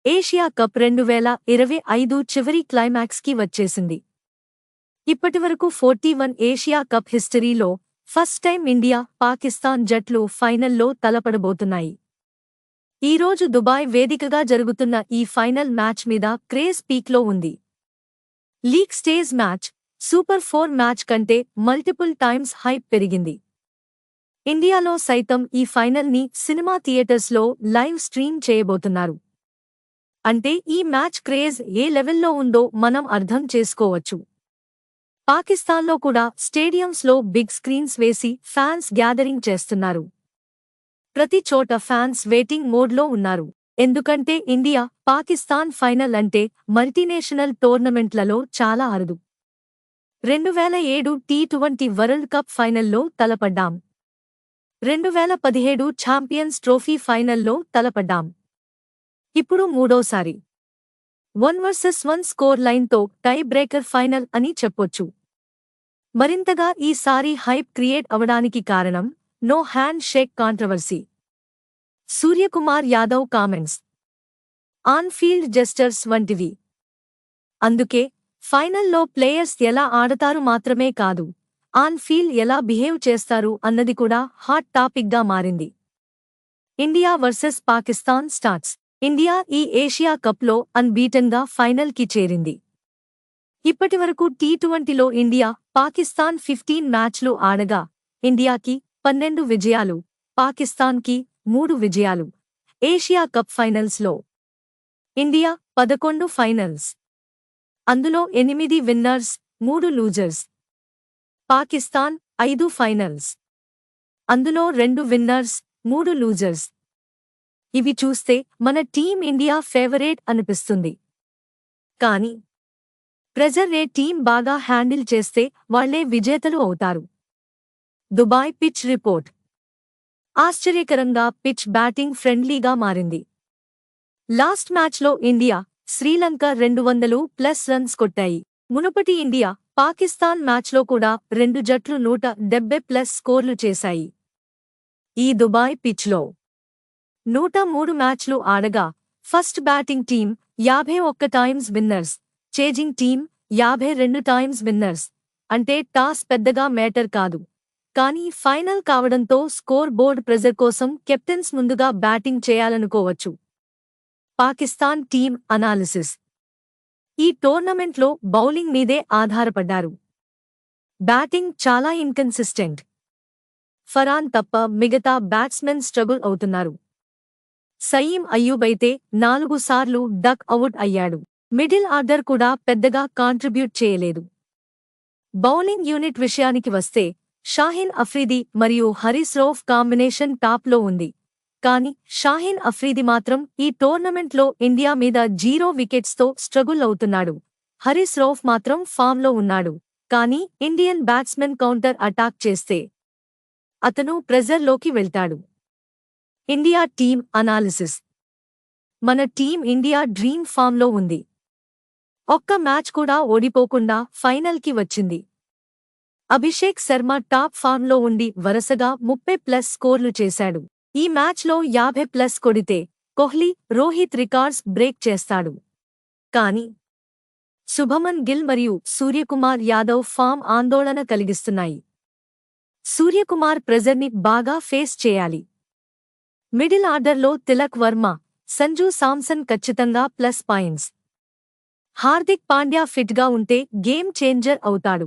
Asia cup 2025 చివరి క్లైమాక్స్కి వచ్చేసింది. ఇప్పటివరకు 41 ఏషియా కప్ హిస్టరీలో ఫస్ట్ టైం ఇండియా, పాకిస్తాన్ జట్లు ఫైనల్లో తలపడబోతున్నాయి. ఈరోజు దుబాయ్ వేదికగా జరుగుతున్న ఈ ఫైనల్ మ్యాచ్ మీద క్రేజ్ పీక్లో ఉంది. League stage match, super 4 match కంటే మల్టిపుల్ టైమ్స్ హైప్ పెరిగింది. ఇండియాలో సైతం ఈ ఫైనల్ని సినిమా థియేటర్స్లో లైవ్ స్ట్రీమ్ చేయబోతున్నారు. అంటే ఈ మ్యాచ్ క్రేజ్ ఏ లెవెల్లో ఉందో మనం అర్థం చేసుకోవచ్చు. పాకిస్తాన్లో కూడా స్టేడియంస్లో బిగ్ స్క్రీన్స్ వేసి ఫ్యాన్స్ గ్యాదరింగ్ చేస్తున్నారు. ప్రతి చోట ఫ్యాన్స్ వెయిటింగ్ మోడ్లో ఉన్నారు. ఎందుకంటే ఇండియా, పాకిస్తాన్ ఫైనల్ అంటే మల్టీనేషనల్ టోర్నమెంట్లలో చాలా అరుదు. 2007 టీ20 వరల్డ్ కప్ ఫైనల్లో తలపడ్డాం. 2017 ఛాంపియన్స్ ట్రోఫీ ఫైనల్లో తలపడ్డాం. ఇప్పుడు మూడోసారి 1 వర్సెస్ 1 స్కోర్ లైన్తో టై బ్రేకర్ ఫైనల్ అని చెప్పొచ్చు. మరింతగా ఈసారి హైప్ క్రియేట్ అవడానికి కారణం no handshake controversy. Suryakumar Yadav comments, on field gestures వంటివి. అందుకే ఫైనల్లో ప్లేయర్స్ ఎలా ఆడతారు మాత్రమే కాదు, ఆన్ ఫీల్డ్ ఎలా బిహేవ్ చేస్తారు అన్నది కూడా హాట్ టాపిక్గా మారింది. India versus Pakistan starts. India ఈ ఏషియా కప్లో అన్బీటన్గా ఫైనల్కి చేరింది. ఇప్పటివరకు టీ20లో ఇండియా, పాకిస్తాన్ 15 మ్యాచ్లు ఆడగా ఇండియాకి 12 విజయాలు, పాకిస్తాన్కి 3 విజయాలు. ఏషియా కప్ ఫైనల్స్లో ఇండియా 11 ఫైనల్స్, అందులో 8 విన్నర్స్, 3 లూజర్స్. పాకిస్తాన్ 5 ఫైనల్స్, అందులో 2 విన్నర్స్, 3 లూజర్స్. ఇవి చూస్తే మన టీం ఇండియా ఫేవరేట్ అనిపిస్తుంది. కానీ ప్రెజర్ టీం బాగా హ్యాండిల్ చేస్తే వాళ్లే విజేతలు అవుతారు. Dubai pitch report. ఆశ్చర్యకరంగా పిచ్ బ్యాటింగ్ ఫ్రెండ్లీగా మారింది. లాస్ట్ మ్యాచ్లో ఇండియా, శ్రీలంక 200+ రన్స్ కొట్టాయి. మునుపటి ఇండియా, పాకిస్తాన్ మ్యాచ్లో కూడా 2 జట్లు 170+ స్కోర్లు చేశాయి. ఈ దుబాయ్ పిచ్లో 103 మ్యాచ్లు ఆడగా first batting team 51 times winners, chasing team 52 times winners. అంటే టాస్ పెద్దగా మేటర్ కాదు, కానీ ఫైనల్ కావడంతో స్కోర్ బోర్డ్ ప్రెజర్ కోసం కెప్టెన్స్ ముందుగా బ్యాటింగ్ చేయాలనుకోవచ్చు. Pakistan team analysis. ఈ టోర్నమెంట్లో బౌలింగ్ మీదే ఆధారపడ్డారు. బ్యాటింగ్ చాలా ఇన్కన్సిస్టెంట్. ఫరాన్ తప్ప మిగతా బ్యాట్స్మెన్ స్ట్రగుల్ అవుతున్నారు. సయీం అయ్యూబ్ అయితే 4 సార్లు డక్ అవుట్ అయ్యాడు. మిడిల్ ఆర్డర్ కూడా పెద్దగా కాంట్రిబ్యూట్ చేయలేదు. బౌలింగ్ యూనిట్ విషయానికి వస్తే షాహీన్ అఫ్రీది మరియు హరీస్ రౌఫ్ కాంబినేషన్ టాప్లో ఉంది. కానీ షాహీన్ అఫ్రీది మాత్రం ఈ టోర్నమెంట్లో ఇండియా మీద 0 వికెట్స్తో స్ట్రగుల్ అవుతున్నాడు. హరీస్ రౌఫ్ మాత్రం ఫామ్లో ఉన్నాడు, కానీ ఇండియన్ బ్యాట్స్మెన్ కౌంటర్ అటాక్ చేస్తే అతను ప్రెజర్లోకి వెళ్తాడు. India team analysis. మన టీం ఇండియా డ్రీమ్ ఫామ్లో ఉంది. ఒక్క మ్యాచ్ కూడా ఓడిపోకుండా ఫైనల్కి వచ్చింది. అభిషేక్ శర్మ టాప్ ఫామ్లో ఉండి వరుసగా 30+ స్కోర్లు చేశాడు. ఈ మ్యాచ్లో 50+ కొడితే కోహ్లీ, రోహిత్ రికార్డ్స్ బ్రేక్ చేస్తాడు. కానీ శుభమన్ గిల్ మరియు సూర్యకుమార్ యాదవ్ ఫామ్ ఆందోళన కలిగిస్తున్నాయి. సూర్యకుమార్ ప్రెజర్ని బాగా ఫేస్ చేయాలి. మిడిల్ ఆర్డర్లో తిలక్ వర్మ, సంజూ సామ్సన్ ఖచ్చితంగా ప్లస్ పాయింట్స్. హార్దిక్ పాండ్యా ఫిట్గా ఉంటే గేమ్ చేంజర్ అవుతాడు.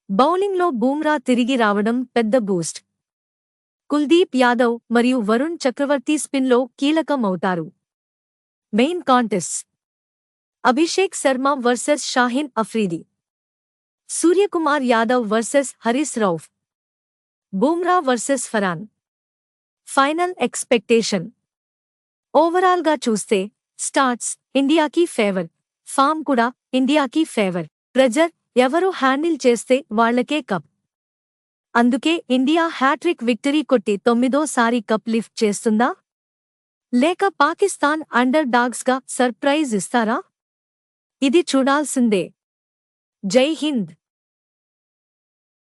బౌలింగ్లో బూమ్రా తిరిగి రావడం పెద్ద బూస్ట్. కుల్దీప్ యాదవ్ మరియు వరుణ్ చక్రవర్తి స్పిన్లో కీలకం అవుతారు. Main contests: Abhishek Sharma versus Shaheen Afridi, Suryakumar Yadav versus Haris Rauf, Bumrah versus Farhan. Final expectation. ఓవరాల్గా చూస్తే స్టార్ట్స్ ఇండియాకి ఫేవర్, ఫామ్ కూడా ఇండియాకి ఫేవర్. ప్రెజర్ ఎవరు హ్యాండిల్ చేస్తే వాళ్లకే కప్. అందుకే ఇండియా హ్యాట్రిక్ విక్టరీ కొట్టి 9వ సారి కప్ లిఫ్ట్ చేస్తుందా, లేక పాకిస్తాన్ అండర్ డాగ్స్గా సర్ప్రైజ్ ఇస్తారా? ఇది చూడాల్సిందే. జై హింద్.